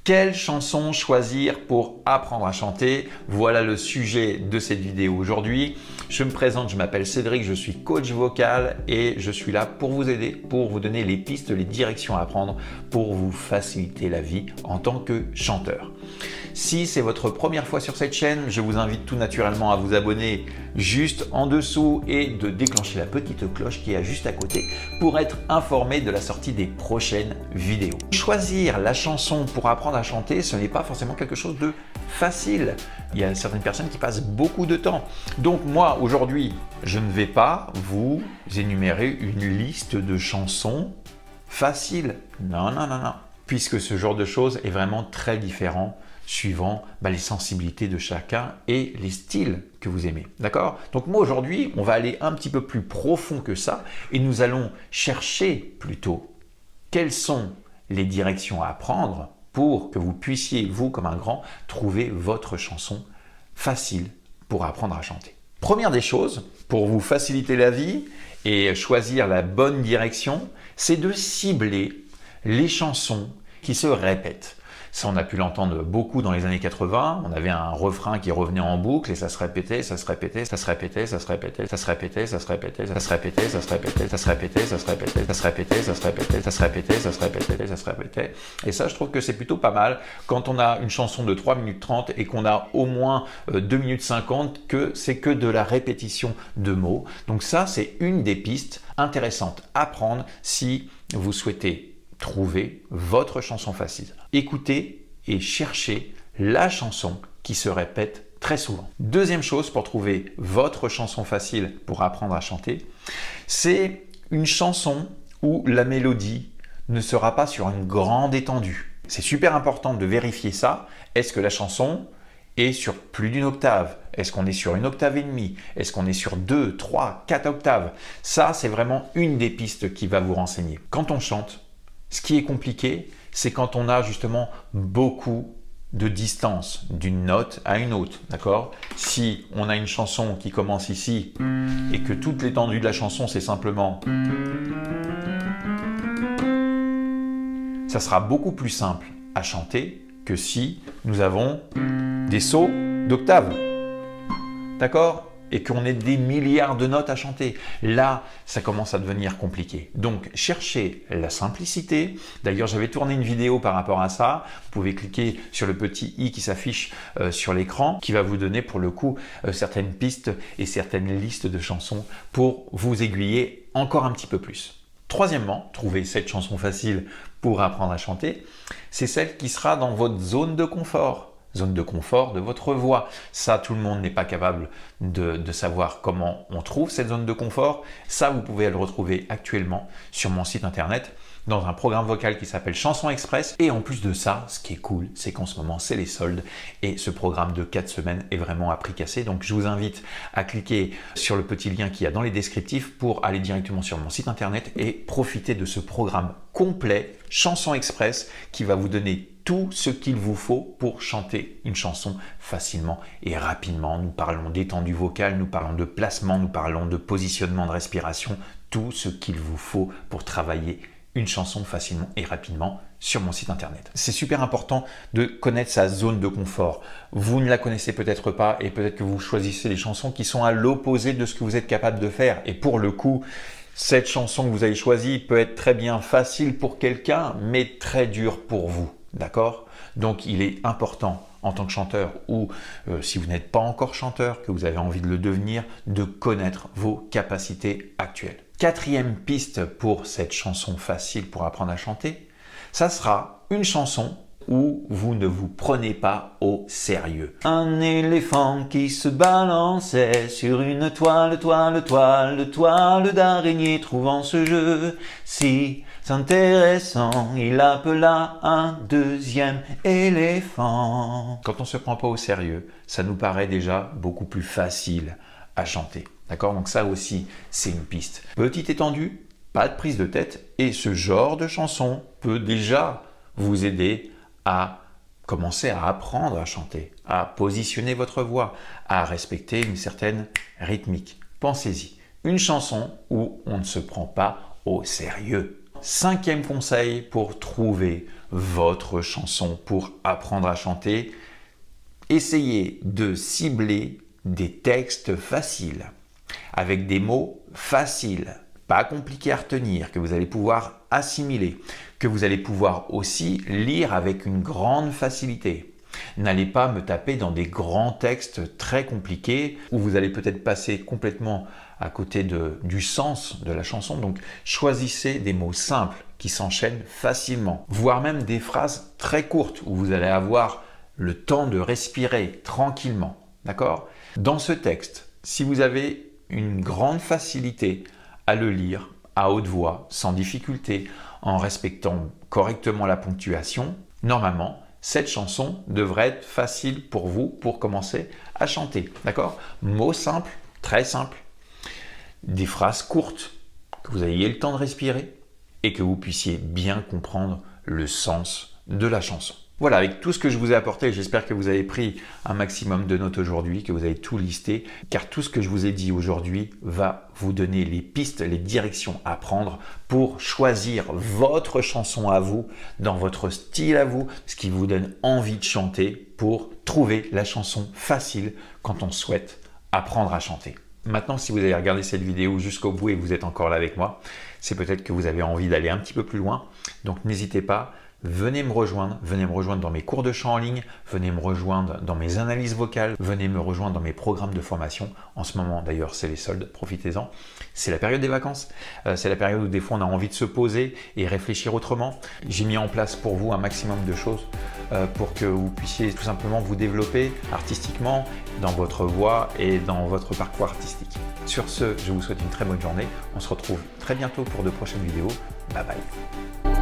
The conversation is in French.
Quelle chanson choisir pour apprendre à chanter? Voilà le sujet de cette vidéo aujourd'hui. Je me présente, je m'appelle Cédric, je suis coach vocal et je suis là pour vous aider, pour vous donner les pistes, les directions à prendre pour vous faciliter la vie en tant que chanteur. Si c'est votre première fois sur cette chaîne, je vous invite tout naturellement à vous abonner juste en dessous et de déclencher la petite cloche qui est juste à côté pour être informé de la sortie des prochaines vidéos. Choisir la chanson pour apprendre à chanter, ce n'est pas forcément quelque chose de facile. Il y a certaines personnes qui passent beaucoup de temps. Donc moi, aujourd'hui, je ne vais pas vous énumérer une liste de chansons faciles. Non. Puisque ce genre de choses est vraiment très différent suivant les sensibilités de chacun et les styles que vous aimez. D'accord? Donc moi aujourd'hui, on va aller un petit peu plus profond que ça et nous allons chercher plutôt quelles sont les directions à prendre pour que vous puissiez, vous comme un grand, trouver votre chanson facile pour apprendre à chanter. Première des choses, pour vous faciliter la vie et choisir la bonne direction, c'est de cibler les chansons qui se répètent. Ça, on a pu l'entendre beaucoup dans les années 80. On avait un refrain qui revenait en boucle et ça se répétait, ça se répétait, ça se répétait, ça se répétait, ça se répétait, ça se répétait, ça se répétait, ça se répétait, ça se répétait, ça se répétait, ça se répétait, ça se répétait, ça se répétait, ça se répétait, ça se répétait. Et ça, je trouve que c'est plutôt pas mal quand on a une chanson de 3 minutes 30 et qu'on a au moins 2 minutes 50 que c'est que de la répétition de mots. Donc ça, c'est une des pistes intéressantes à prendre si vous souhaitez trouver votre chanson facile. Écoutez et cherchez la chanson qui se répète très souvent. Deuxième chose pour trouver votre chanson facile pour apprendre à chanter, c'est une chanson où la mélodie ne sera pas sur une grande étendue. C'est super important de vérifier ça. Est-ce que la chanson est sur plus d'une octave? Est-ce qu'on est sur une octave et demie? Est-ce qu'on est sur 2, 3, 4 octaves? Ça, c'est vraiment une des pistes qui va vous renseigner. Quand on chante, ce qui est compliqué, c'est quand on a justement beaucoup de distance d'une note à une autre, d'accord? Si on a une chanson qui commence ici et que toute l'étendue de la chanson, c'est simplement... Ça sera beaucoup plus simple à chanter que si nous avons des sauts d'octaves, d'accord? Et qu'on ait des milliards de notes à chanter. Là, ça commence à devenir compliqué. Donc, cherchez la simplicité. D'ailleurs, j'avais tourné une vidéo par rapport à ça. Vous pouvez cliquer sur le petit i qui s'affiche sur l'écran, qui va vous donner pour le coup certaines pistes et certaines listes de chansons pour vous aiguiller encore un petit peu plus. Troisièmement, trouver cette chanson facile pour apprendre à chanter, c'est celle qui sera dans votre zone de confort. Zone de confort de votre voix. Ça, tout le monde n'est pas capable de savoir comment on trouve cette zone de confort. Ça, vous pouvez le retrouver actuellement sur mon site internet dans un programme vocal qui s'appelle Chanson Express. Et en plus de ça, ce qui est cool, c'est qu'en ce moment, c'est les soldes et ce programme de 4 semaines est vraiment à prix cassé. Donc, je vous invite à cliquer sur le petit lien qu'il y a dans les descriptifs pour aller directement sur mon site internet et profiter de ce programme complet Chanson Express qui va vous donner tout ce qu'il vous faut pour chanter une chanson facilement et rapidement. Nous parlons d'étendue vocale, nous parlons de placement, nous parlons de positionnement de respiration, tout ce qu'il vous faut pour travailler une chanson facilement et rapidement sur mon site internet. C'est super important de connaître sa zone de confort. Vous ne la connaissez peut-être pas et peut-être que vous choisissez des chansons qui sont à l'opposé de ce que vous êtes capable de faire. Et pour le coup, cette chanson que vous avez choisie peut être très bien facile pour quelqu'un, mais très dure pour vous. D'accord? Donc, il est important en tant que chanteur ou si vous n'êtes pas encore chanteur, que vous avez envie de le devenir, de connaître vos capacités actuelles. Quatrième piste pour cette chanson facile pour apprendre à chanter, ça sera une chanson où vous ne vous prenez pas au sérieux. Un éléphant qui se balançait sur une toile d'araignée, trouvant ce jeu si intéressant, il appela un deuxième éléphant. Quand on ne se prend pas au sérieux, ça nous paraît déjà beaucoup plus facile à chanter. D'accord? Donc ça aussi, c'est une piste. Petite étendue, pas de prise de tête et ce genre de chanson peut déjà vous aider à commencer à apprendre à chanter, à positionner votre voix, à respecter une certaine rythmique. Pensez-y. Une chanson où on ne se prend pas au sérieux. Cinquième conseil pour trouver votre chanson pour apprendre à chanter. Essayez de cibler des textes faciles, avec des mots faciles, pas compliqués à retenir, que vous allez pouvoir assimiler, que vous allez pouvoir aussi lire avec une grande facilité. N'allez pas me taper dans des grands textes très compliqués où vous allez peut-être passer complètement à côté du sens de la chanson. Donc, choisissez des mots simples qui s'enchaînent facilement, voire même des phrases très courtes où vous allez avoir le temps de respirer tranquillement. D'accord ? Dans ce texte, si vous avez une grande facilité à le lire à haute voix, sans difficulté, en respectant correctement la ponctuation, normalement, cette chanson devrait être facile pour vous pour commencer à chanter. D'accord ? Mots simples, très simples, des phrases courtes, que vous ayez le temps de respirer et que vous puissiez bien comprendre le sens de la chanson. Voilà, avec tout ce que je vous ai apporté, j'espère que vous avez pris un maximum de notes aujourd'hui, que vous avez tout listé, car tout ce que je vous ai dit aujourd'hui va vous donner les pistes, les directions à prendre pour choisir votre chanson à vous, dans votre style à vous, ce qui vous donne envie de chanter pour trouver la chanson facile quand on souhaite apprendre à chanter. Maintenant, si vous avez regardé cette vidéo jusqu'au bout et que vous êtes encore là avec moi, c'est peut-être que vous avez envie d'aller un petit peu plus loin. Donc, n'hésitez pas. Venez me rejoindre dans mes cours de chant en ligne, venez me rejoindre dans mes analyses vocales, venez me rejoindre dans mes programmes de formation. En ce moment, d'ailleurs, c'est les soldes, profitez-en. C'est la période des vacances, c'est la période où des fois on a envie de se poser et réfléchir autrement. J'ai mis en place pour vous un maximum de choses pour que vous puissiez tout simplement vous développer artistiquement dans votre voix et dans votre parcours artistique. Sur ce, je vous souhaite une très bonne journée. On se retrouve très bientôt pour de prochaines vidéos. Bye bye.